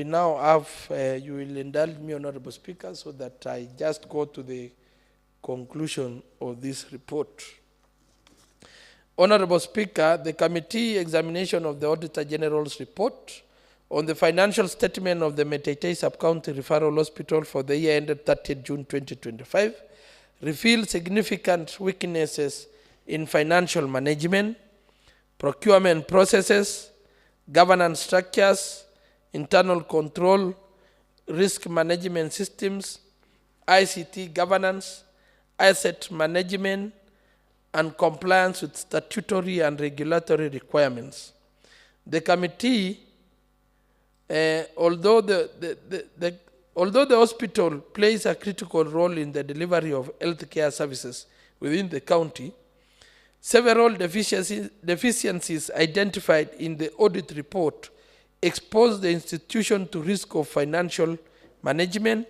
now have, you will indulge me, Honorable Speaker, so that I just go to the conclusion of this report. Honorable Speaker, the committee examination of the Auditor General's report on the financial statement of the Meitei Sub-County Referral Hospital for the year ended 30 June 2025 revealed significant weaknesses in financial management, procurement processes, governance structures, internal control, risk management systems, ICT governance, asset management, and compliance with statutory and regulatory requirements. The committee, although the hospital plays a critical role in the delivery of healthcare services within the county, several deficiencies identified in the audit report expose the institution to risk of financial management,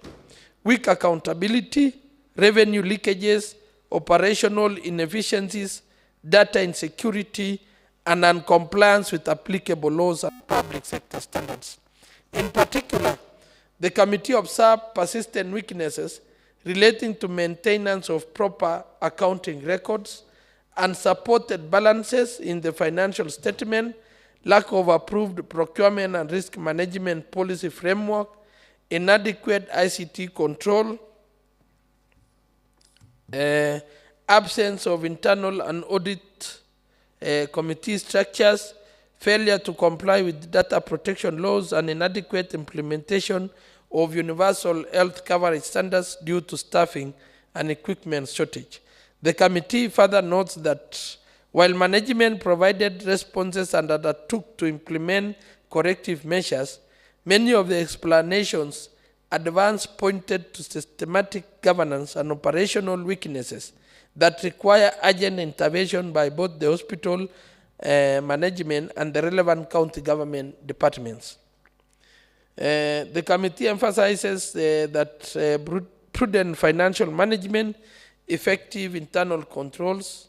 weak accountability, revenue leakages, operational inefficiencies, data insecurity, and non-compliance with applicable laws and public sector standards. In particular, the committee observed persistent weaknesses relating to maintenance of proper accounting records, unsupported balances in the financial statement, lack of approved procurement and risk management policy framework, inadequate ICT control, absence of internal and audit committee structures, failure to comply with data protection laws, and inadequate implementation of universal health coverage standards due to staffing and equipment shortage. The committee further notes that while management provided responses and undertook to implement corrective measures, many of the explanations advanced pointed to systematic governance and operational weaknesses that require urgent intervention by both the hospital management and the relevant county government departments. The committee emphasizes that prudent financial management, effective internal controls,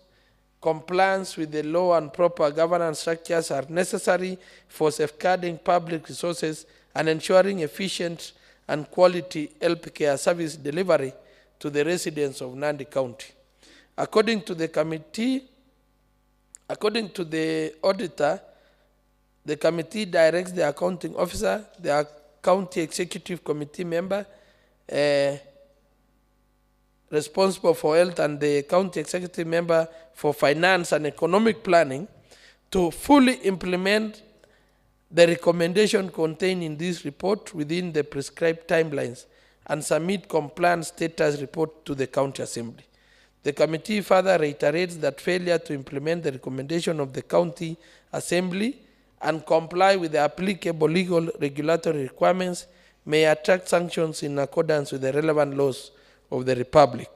compliance with the law and proper governance structures are necessary for safeguarding public resources and ensuring efficient and quality healthcare service delivery to the residents of Nandi County. According to the committee, according to the auditor, the committee directs the accounting officer, the county executive committee member responsible for health, and the county executive member for finance and economic planning to fully implement the recommendation contained in this report within the prescribed timelines and submit compliance status report to the county assembly. The committee further reiterates that failure to implement the recommendation of the county assembly and comply with the applicable legal regulatory requirements may attract sanctions in accordance with the relevant laws of the Republic.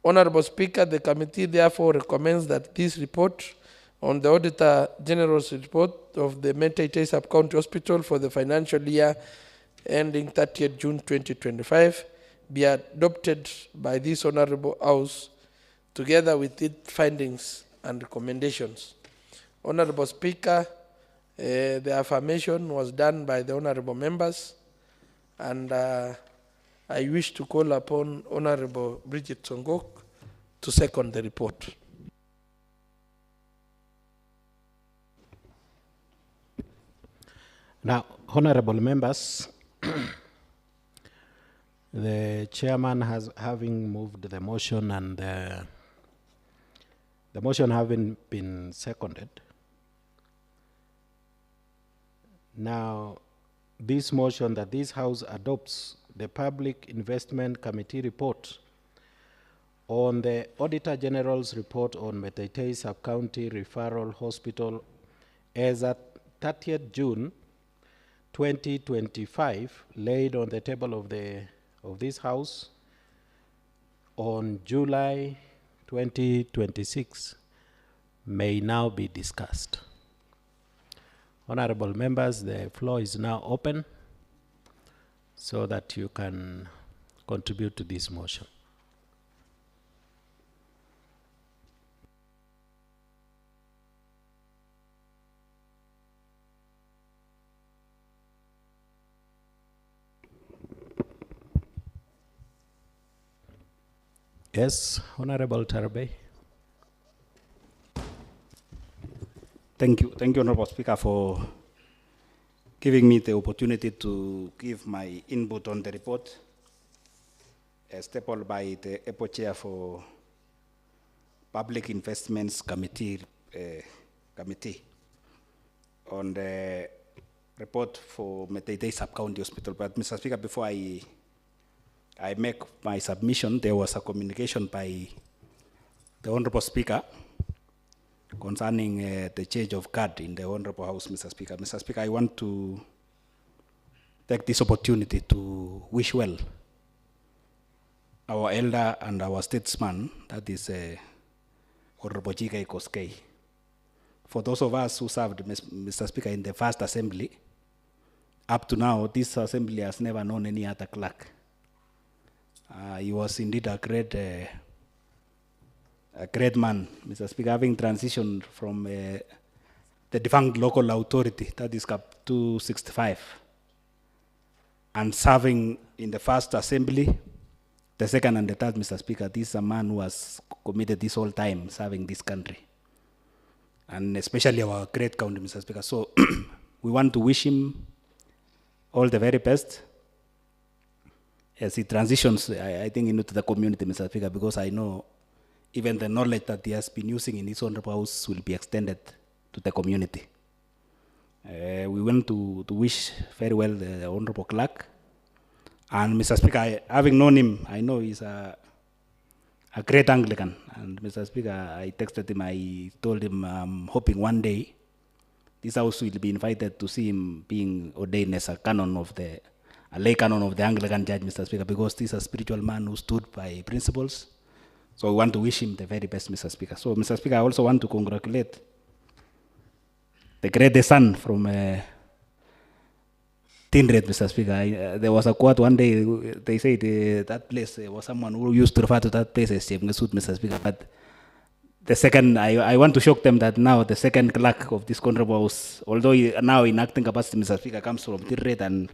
Honorable Speaker, the committee therefore recommends that this report on the Auditor General's report of the Meteitei Sub-County Hospital for the financial year ending 30th June 2025 be adopted by this Honorable House together with its findings and recommendations. Honorable Speaker, the affirmation was done by the Honorable members, and I wish to call upon Honorable Bridget Songok to second the report. Now, honorable members, the chairman having moved the motion and the motion having been seconded. Now, this motion that this House adopts the Public Investment Committee report on the Auditor General's report on Meteitei Sub-County Referral Hospital as at 30th June 2025, laid on the table of this House on July 2026, may now be discussed. Honorable members, the floor is now open so that you can contribute to this motion. Yes, Honorable Tarabay. Thank you, Honorable Speaker, for giving me the opportunity to give my input on the report stapled by the EPO Chair for Public Investments Committee on the report for Meteitei Sub-County Hospital. But Mr. Speaker, before I make my submission, there was a communication by the Honorable Speaker concerning the change of guard in the Honorable House, Mr. Speaker. Mr. Speaker, I want to take this opportunity to wish well our elder and our statesman, that is Honorable G.K. Koskei. For those of us who served, Mr. Speaker, in the first assembly, up to now, this assembly has never known any other clerk. He was indeed a great man, Mr. Speaker, having transitioned from the defunct local authority, that is CAP 265, and serving in the first assembly, the second and the third, Mr. Speaker. This is a man who has committed this whole time serving this country, and especially our great county, Mr. Speaker. So we want to wish him all the very best as he transitions, I think, into the community, Mr. Speaker, because I know even the knowledge that he has been using in his Honorable House will be extended to the community. We want to wish very well the Honorable Clerk. And Mr. Speaker, having known him, I know he's a great Anglican. And Mr. Speaker, I texted him, I told him I'm hoping one day this House will be invited to see him being ordained as a lay canon of the Anglican Church, Mr. Speaker, because this is a spiritual man who stood by principles. So we want to wish him the very best, Mr. Speaker. So, Mr. Speaker, I also want to congratulate the greatest son from Tindred, Mr. Speaker. There was a quote one day, they said that place, was someone who used to refer to that place as Chemngesut, Mr. Speaker. But the second, I want to shock them that now the second clerk of this Honorable House, although now in acting capacity, Mr. Speaker, comes from Tindred and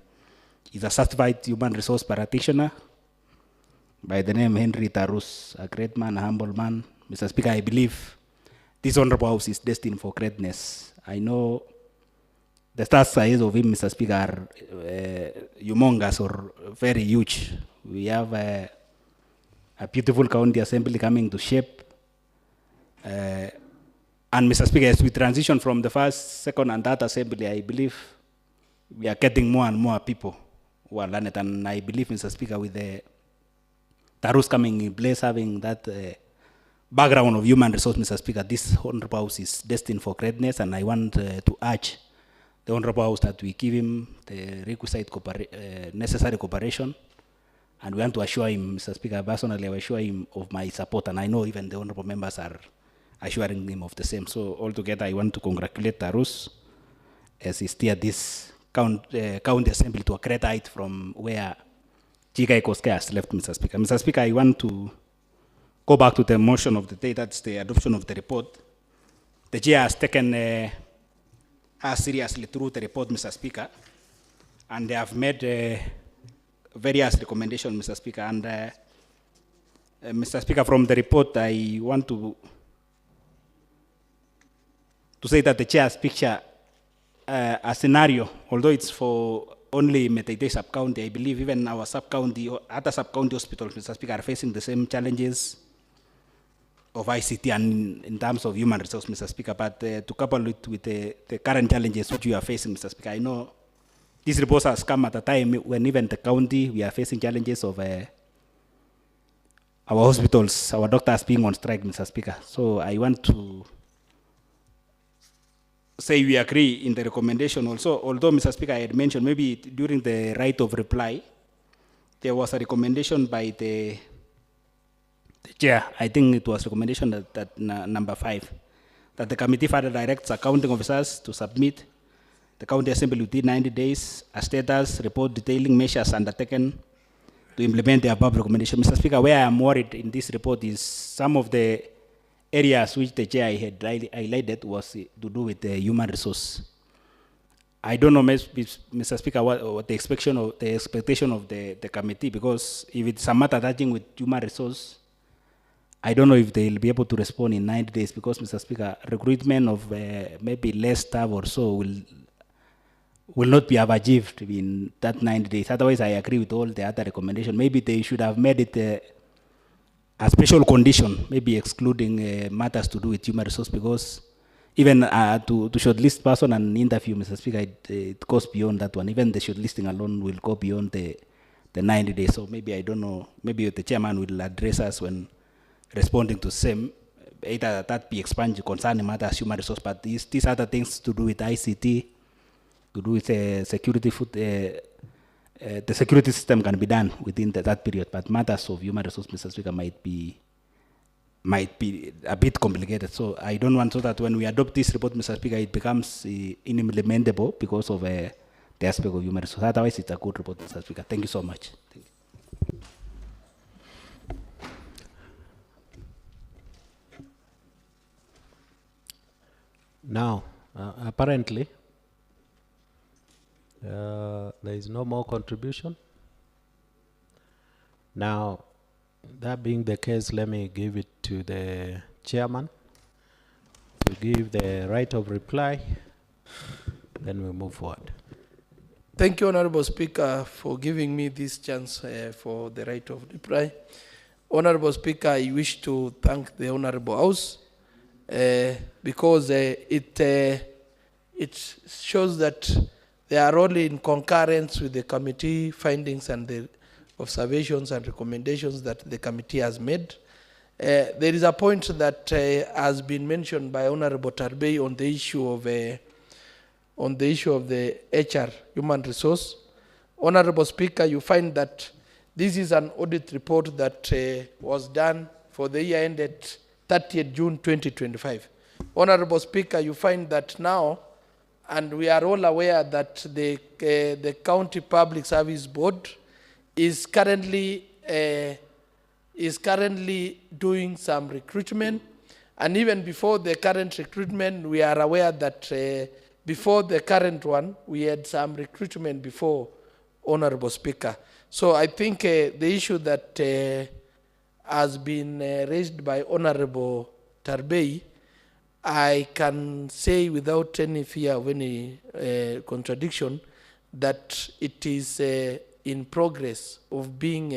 is a certified human resource practitioner by the name Henry Tarus, a great man, a humble man. Mr. Speaker, I believe this Honorable House is destined for greatness. I know the stars ahead of him, Mr. Speaker, are humongous or very huge. We have a beautiful county assembly coming to shape. And Mr. Speaker, as we transition from the first, second, and third assembly, I believe we are getting more and more people who are learned. And I believe, Mr. Speaker, with the Tarus coming in place, having that background of human resource, Mr. Speaker, this Honorable House is destined for greatness, and I want to urge the Honorable House that we give him the requisite necessary cooperation And we want to assure him, Mr. Speaker, personally, I assure him of my support, and I know even the honorable members are assuring him of the same. So altogether, I want to congratulate Tarus as he steered this county assembly to a great height from where Chigai Koske has left, Mr. Speaker. Mr. Speaker, I want to go back to the motion of the day, that's the adoption of the report. The chair has taken us seriously through the report, Mr. Speaker, and they have made various recommendations, Mr. Speaker. And Mr. Speaker, from the report, I want to say that the chair has pictured a scenario, although it's for only Meteite sub-county. I believe even our sub-county, or other sub-county hospitals, Mr. Speaker, are facing the same challenges of ICT and in terms of human resource, Mr. Speaker. But to couple it with the current challenges which we are facing, Mr. Speaker, I know this report has come at a time when even the county, we are facing challenges of our hospitals, our doctors being on strike, Mr. Speaker. So I want to say we agree in the recommendation also, although, Mr. Speaker, I had mentioned maybe during the right of reply, there was a recommendation by the chair. I think it was recommendation that number 5, that the committee further directs accounting officers to submit the county assembly within 90 days a status report detailing measures undertaken to implement the above recommendation. Mr. Speaker, where I am worried in this report is some of the areas which the chair had highlighted was to do with the human resource. I don't know, Mr. Speaker, what the expectation of the committee, because if it's a matter touching with human resource, I don't know if they'll be able to respond in 90 days, because, Mr. Speaker, recruitment of maybe less staff or so will not be achieved in that 90 days. Otherwise, I agree with all the other recommendations. Maybe they should have made it a special condition, maybe excluding matters to do with human resource, because even to shortlist person and interview, Mr. Speaker, it goes beyond that one. Even the shortlisting alone will go beyond the 90 days. So maybe, I don't know, maybe the chairman will address us when responding to same, either that be expanded concerning matters human resource, but these other things to do with ICT, to do with security the security system can be done within that period, but matters of human resource, Mr. Speaker, might be a bit complicated. So I don't want so that when we adopt this report, Mr. Speaker, it becomes inimplementable because of the aspect of human resource. Otherwise, it's a good report, Mr. Speaker. Thank you so much. Thank you. Now, apparently, there is no more contribution. Now, that being the case, let me give it to the chairman to give the right of reply, then we move forward. Thank you, Honorable Speaker, for giving me this chance for the right of reply. Honorable Speaker, I wish to thank the Honorable House because it shows that they are all in concurrence with the committee findings and the observations and recommendations that the committee has made. There is a point that has been mentioned by Honorable Tarbey on the issue of the HR, human resource. Honorable Speaker, you find that this is an audit report that was done for the year ended 30th June 2025. Honorable Speaker, you find that now, and we are all aware that the County Public Service Board is currently doing some recruitment, and even before the current recruitment, we are aware that before the current one, we had some recruitment before, Honorable Speaker. So I think the issue that has been raised by Honorable Tarbey, I can say without any fear of any contradiction that it is in progress of being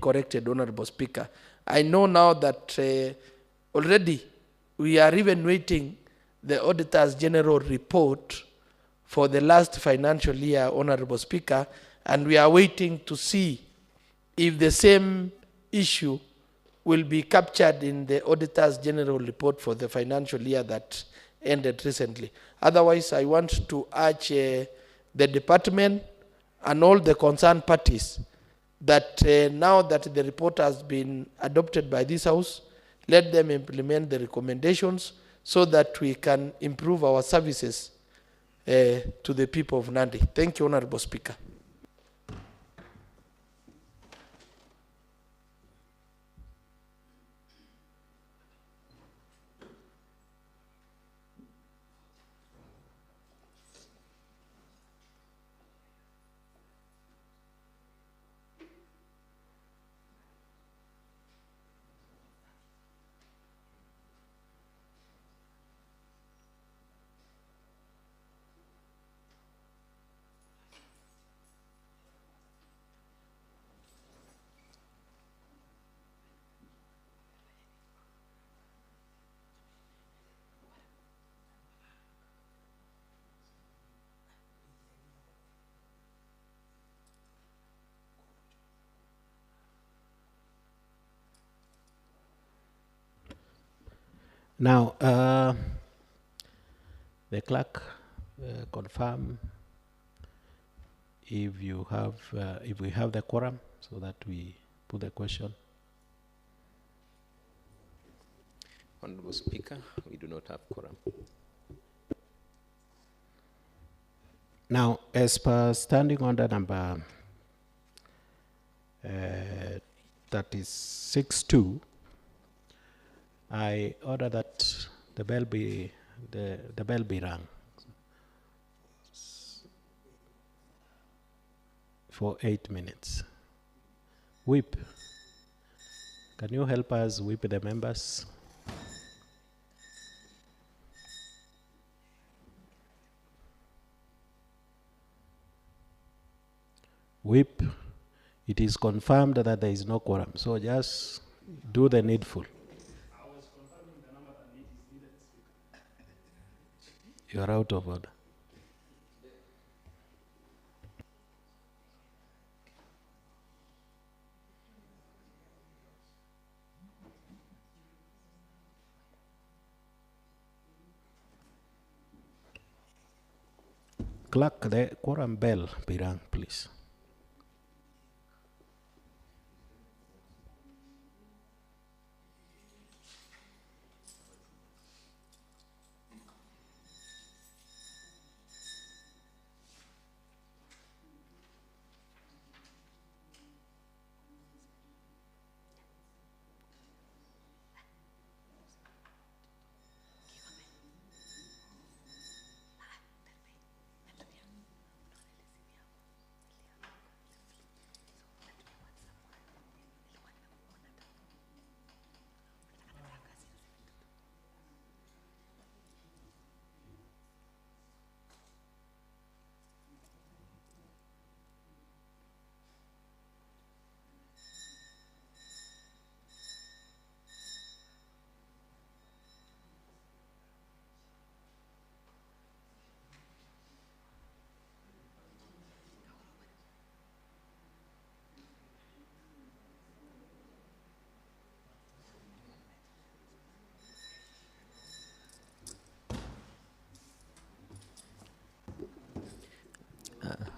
corrected, Honorable Speaker. I know now that already we are even waiting the Auditor's General report for the last financial year, Honorable Speaker, and we are waiting to see if the same issue will be captured in the Auditor's General report for the financial year that ended recently. Otherwise, I want to urge the department and all the concerned parties that now that the report has been adopted by this House, let them implement the recommendations so that we can improve our services to the people of Nandi. Thank you, Honorable Speaker. Now, the clerk confirm if you have, if we have the quorum, so that we put the question. Honorable Speaker, we do not have quorum. Now, as per standing order number 36(2), I order that the bell be rung for 8 minutes. Whip, can you help us whip the members? Whip, it is confirmed that there is no quorum, so just do the needful. You are out of order. Clerk, the quorum bell be rung, please.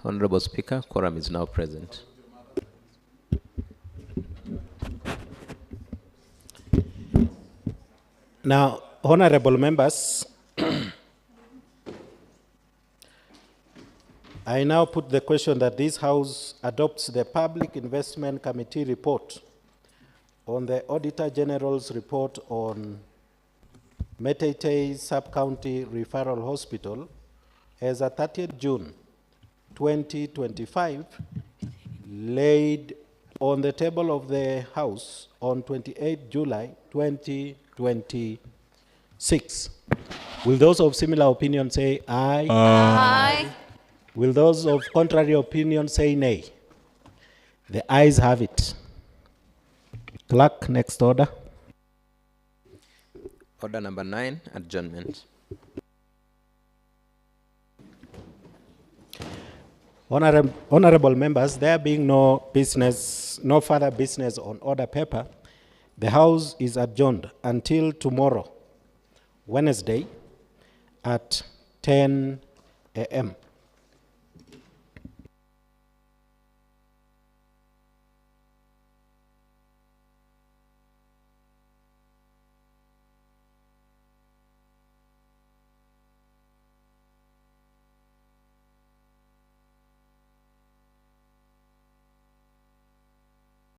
Honorable Speaker, quorum is now present. Now, honorable members, I now put the question that this House adopts the Public Investment Committee report on the Auditor General's report on Meteitei Sub-County Referral Hospital as at 30th June 2025, laid on the table of the House on 28 July 2026. Will those of similar opinion say aye? Aye. Will those of contrary opinion say nay? The ayes have it. Clerk, next order. Order number 9, adjournment. Honorable members, there being no further business on order paper, the House is adjourned until tomorrow, Wednesday, at 10 a.m.